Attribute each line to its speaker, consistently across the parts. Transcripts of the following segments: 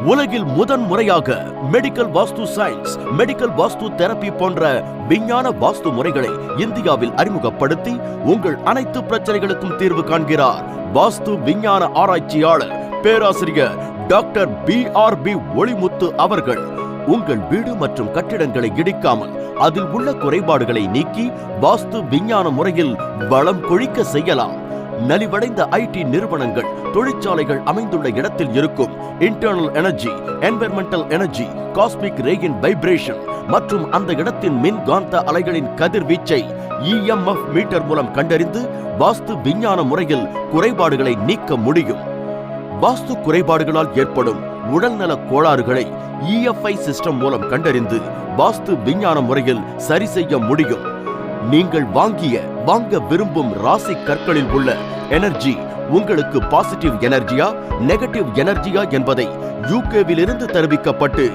Speaker 1: உலகில் முதன் முறையாக மெடிக்கல் வாஸ்து சயின்ஸ், மெடிக்கல் வாஸ்து தெரப்பி போன்ற விஞ்ஞான வாஸ்து முறைகளை இந்தியாவில் அறிமுகப்படுத்தி உங்கள் அனைத்து பிரச்சனைகளுக்கும் தீர்வு காண்கிறார் வாஸ்து விஞ்ஞான ஆராய்ச்சியாளர் பேராசிரியர் டாக்டர் BRB ஒளிமுத்து அவர்கள். உங்கள் வீடு மற்றும் கட்டிடங்களை இடிக்காமல் அதில் உள்ள குறைபாடுகளை நீக்கி வாஸ்து விஞ்ஞான முறையில் வளம் கொழிக்க செய்யலாம். நலிவடைந்த IT நிறுவனங்கள், தொழிற்சாலைகள் அமைந்துள்ள இடத்தில் இருக்கும் internal energy, environmental energy, cosmic ரேயின் வைப்ரேஷன் மற்றும் அந்த இடத்தின் மின்காந்த அலைகளின் கதிர்வீச்சை EMF மீட்டர் மூலம் கண்டறிந்து வாஸ்து விஞ்ஞான முறையில் குறைபாடுகளை நீக்க முடியும். வாஸ்து குறைபாடுகளால் ஏற்படும் உடல்நல கோளாறுகளை EFI சிஸ்டம் மூலம் கண்டறிந்து வாஸ்து விஞ்ஞான முறையில் சரி செய்ய முடியும். நீங்கள் வாங்க விரும்பும் ராசி கற்களில் உள்ள எனர்ஜி உங்களுக்கு பாசிட்டிவ் எனர்ஜியா, நெகட்டிவ் எனர்ஜியா என்பதை UKவில் இருந்து தெரிவிக்கப்பட்டு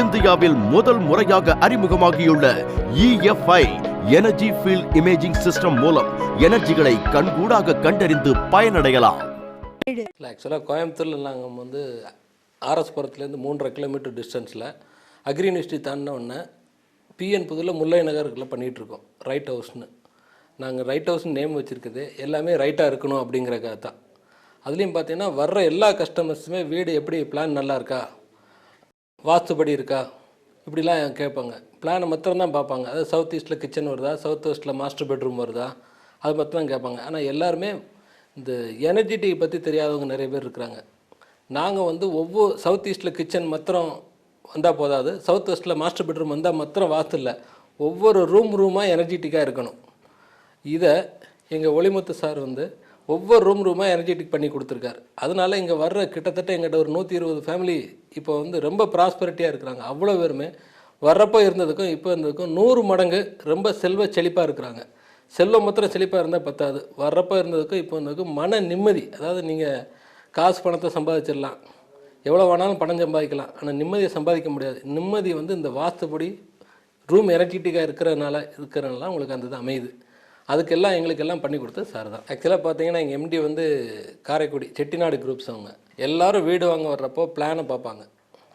Speaker 1: இந்தியாவில் முதல் முறையாக அறிமுகமாகியுள்ள EFI energy field imaging system மூலம் எனர்ஜிகளை கண்கூடாக கண்டறிந்து பயனடையலாம்.
Speaker 2: ஆக்சுவலாக கோயம்புத்தூரில் நாங்கள் வந்து RS புரத்துலேருந்து 3.5 கிலோமீட்டர் டிஸ்டன்ஸில் அக்ரி யூனிவர்சிட்டி தாண்டின உடனே PN புதூரில் முல்லை நகருக்குள்ளே பண்ணிகிட்ருக்கோம். ரைட் ஹவுஸ்னு நாங்கள் ரைட் ஹவுஸ்னு நேம் வச்சுருக்குது எல்லாமே ரைட்டாக இருக்கணும் அப்படிங்கிறக்காக தான். அதுலேயும் பார்த்தீங்கன்னா வர்ற எல்லா கஸ்டமர்ஸுமே வீடு எப்படி பிளான் நல்லா இருக்கா, வாஸ்துபடி இருக்கா, இப்படிலாம் கேட்பாங்க. பிளானை மாத்திரம் தான் பார்ப்பாங்க. அதாவது சவுத் ஈஸ்ட்டில் கிச்சன் வருதா, சவுத் வெஸ்ட்டில் மாஸ்டர் பெட்ரூம் வருதா, அது மாத்திரம் தான் கேட்பாங்க. ஆனால் எல்லாருமே இந்த எனர்ஜிட்டிக் பற்றி தெரியாதவங்க நிறைய பேர் இருக்கிறாங்க. நாங்கள் வந்து ஒவ்வொரு சவுத் ஈஸ்ட்டில் கிச்சன் மாத்திரம் வந்தால் போதாது, சவுத் வெஸ்ட்டில் மாஸ்டர் பெட்ரூம் வந்தால் மாத்திரம் வாஸ்து இல்லை, ஒவ்வொரு ரூமாக எனர்ஜிட்டிக்காக இருக்கணும். இதை எங்கள் ஒளிமுத்து சார் வந்து ஒவ்வொரு ரூமாக எனர்ஜெட்டிக் பண்ணி கொடுத்துருக்காரு. அதனால் இங்கே வர்ற கிட்டத்தட்ட எங்கிட்ட ஒரு 120 ஃபேமிலி இப்போ வந்து ரொம்ப ப்ராஸ்பரிட்டியாக இருக்கிறாங்க. அவ்வளோ பேருமே வர்றப்போ இருந்ததுக்கும் இப்போ இருந்ததுக்கும் 100 மடங்கு ரொம்ப செல்வ செழிப்பாக இருக்கிறாங்க. செல்வம் மாத்திரம் செழிப்பாக இருந்தால் பத்தாது, வர்றப்போ இருந்ததுக்கும் இப்போ இருந்ததுக்கும் மன நிம்மதி. அதாவது நீங்கள் காசு பணத்தை சம்பாதிச்சிடலாம், எவ்வளோ வேணாலும் பணம் சம்பாதிக்கலாம், ஆனால் நிம்மதியை சம்பாதிக்க முடியாது. நிம்மதி வந்து இந்த வாஸ்துபடி ரூம் எனர்ஜெட்டிக்காக இருக்கிறனால உங்களுக்கு அந்த இது அமையுது. அதுக்கெல்லாம் எங்களுக்கெல்லாம் பண்ணி கொடுத்தது சார் தான். ஆக்சுவலாக பார்த்தீங்கன்னா எங்கள் MD வந்து காரைக்குடி செட்டிநாடு குரூப்ஸ். அவங்க எல்லோரும் வீடு வாங்க வர்றப்போ பிளானை பார்ப்பாங்க,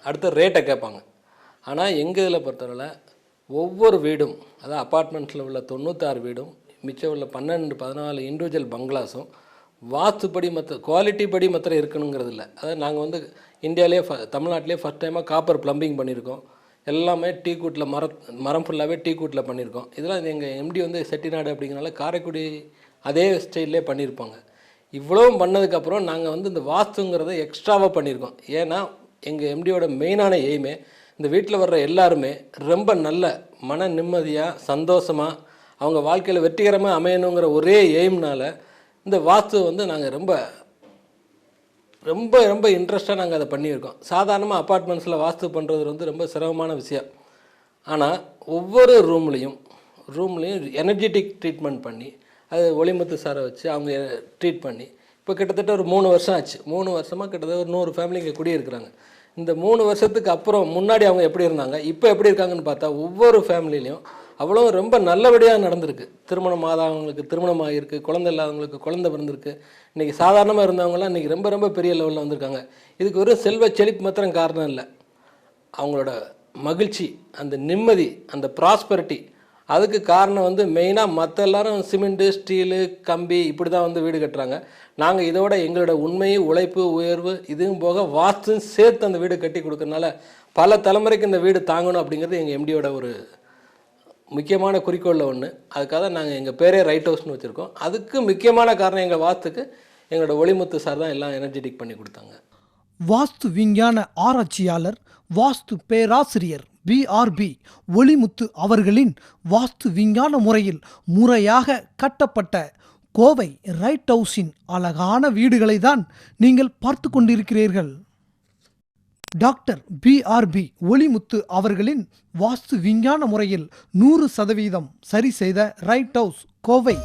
Speaker 2: அடுத்த ரேட்டை கேட்பாங்க. ஆனால் எங்கள் இதில் பொறுத்தவரை ஒவ்வொரு வீடும், அதாவது அப்பார்ட்மெண்ட்ஸில் உள்ள 96 வீடும், மிச்சம் உள்ள 12-14 இண்டிவிஜுவல் பங்களாஸும் வாஸ்துப்படி குவாலிட்டி படி மாத்திரம் இருக்கணுங்கிறது இல்லை. அதாவது நாங்கள் வந்து இந்தியாவிலே தமிழ்நாட்டிலே ஃபஸ்ட் டைமாக காப்பர் ப்ளம்பிங் பண்ணியிருக்கோம். எல்லாமே டீ கூட்டில் மரம் ஃபுல்லாகவே டீ கூட்டில் பண்ணியிருக்கோம். இதெல்லாம் எங்கள் MD வந்து செட்டிநாடு அப்படிங்கிறனால காரைக்குடி அதே ஸ்டைல்லே பண்ணியிருப்பாங்க. இவ்வளவும் பண்ணதுக்கப்புறம் நாங்கள் வந்து இந்த வாஸ்துங்கிறத எக்ஸ்ட்ராவாக பண்ணியிருக்கோம். ஏன்னா எங்கள் MDயோட மெயினான எய்மே இந்த வீட்டில் வர்ற எல்லாருமே ரொம்ப நல்ல மன நிம்மதியாக சந்தோஷமாக அவங்க வாழ்க்கையில் வெற்றிகரமாக அமையணுங்கிற ஒரே எய்ம்னால் இந்த வாஸ்து வந்து நாங்கள் ரொம்ப ரொம்ப ரொம்ப இன்ட்ரெஸ்ட்டாக நாங்கள் அதை பண்ணியிருக்கோம். சாதாரணமாக அப்பார்ட்மெண்ட்ஸில் வாஸ்து பண்ணுறது வந்து ரொம்ப சிரமமான விஷயம். ஆனால் ஒவ்வொரு ரூம்லேயும் எனர்ஜெட்டிக் ட்ரீட்மெண்ட் பண்ணி அது ஒளிமுத்து சாரை வச்சு அவங்க ட்ரீட் பண்ணி இப்போ கிட்டத்தட்ட ஒரு 3 வருஷம் ஆச்சு. 3 வருஷமாக கிட்டத்தட்ட ஒரு 100 ஃபேமிலி இங்கே குடியிருக்கிறாங்க. இந்த 3 வருஷத்துக்கு அப்புறம் முன்னாடி அவங்க எப்படி இருந்தாங்க, இப்போ எப்படி இருக்காங்கன்னு பார்த்தா ஒவ்வொரு ஃபேமிலிலையும் அவ்வளோ ரொம்ப நல்லபடியாக நடந்திருக்கு. திருமணம் ஆகாதவங்களுக்கு திருமணம் ஆகியிருக்கு, குழந்தை இல்லாதவங்களுக்கு குழந்தை பிறந்திருக்கு. இன்றைக்கி சாதாரணமாக இருந்தவங்களாம் இன்றைக்கி ரொம்ப ரொம்ப பெரிய லெவலில் வந்திருக்காங்க. இதுக்கு ஒரு செல்வ செழிப்பு மாத்திரம் காரணம் இல்லை, அவங்களோட மகிழ்ச்சி, அந்த நிம்மதி, அந்த ப்ராஸ்பரிட்டி. அதுக்கு காரணம் வந்து மெயினாக மற்ற எல்லாரும் சிமெண்ட்டு, ஸ்டீலு, கம்பி இப்படி தான் வந்து வீடு கட்டுறாங்க. நாங்கள் இதோட எங்களோட உண்மை, உழைப்பு, உயர்வு இதுவும் போக வாஸ்துன்னு சேர்த்து அந்த வீடு கட்டி கொடுக்கறனால பல தலைமுறைக்கு இந்த வீடு தாங்கணும் அப்படிங்கிறது எங்கள் MDயோட ஒரு முக்கியமான குறிக்கோளில் ஒன்று. அதுக்காக நாங்கள் எங்கள் பேரே ரைட் ஹவுஸ்னு வச்சுருக்கோம். அதுக்கு முக்கியமான காரணம் எங்கள் வாஸ்துக்கு எங்களோட ஒளிமுத்து சார் தான் எல்லாம் எனர்ஜெட்டிக் பண்ணி கொடுத்தாங்க.
Speaker 3: வாஸ்து விஞ்ஞான ஆராய்ச்சியாளர், வாஸ்து பேராசிரியர் BRB ஒளிமுத்து அவர்களின் வாஸ்து விஞ்ஞான முறையில் முறையாக கட்டப்பட்ட கோவை ரைட் ஹவுஸின் அழகான வீடுகளை தான் நீங்கள் பார்த்து கொண்டிருக்கிறீர்கள். டாக்டர் BRB ஒளிமுத்து அவர்களின் வாஸ்து விஞ்ஞான முறையில் 100% சரி செய்த ரைட் ஹவுஸ் கோவை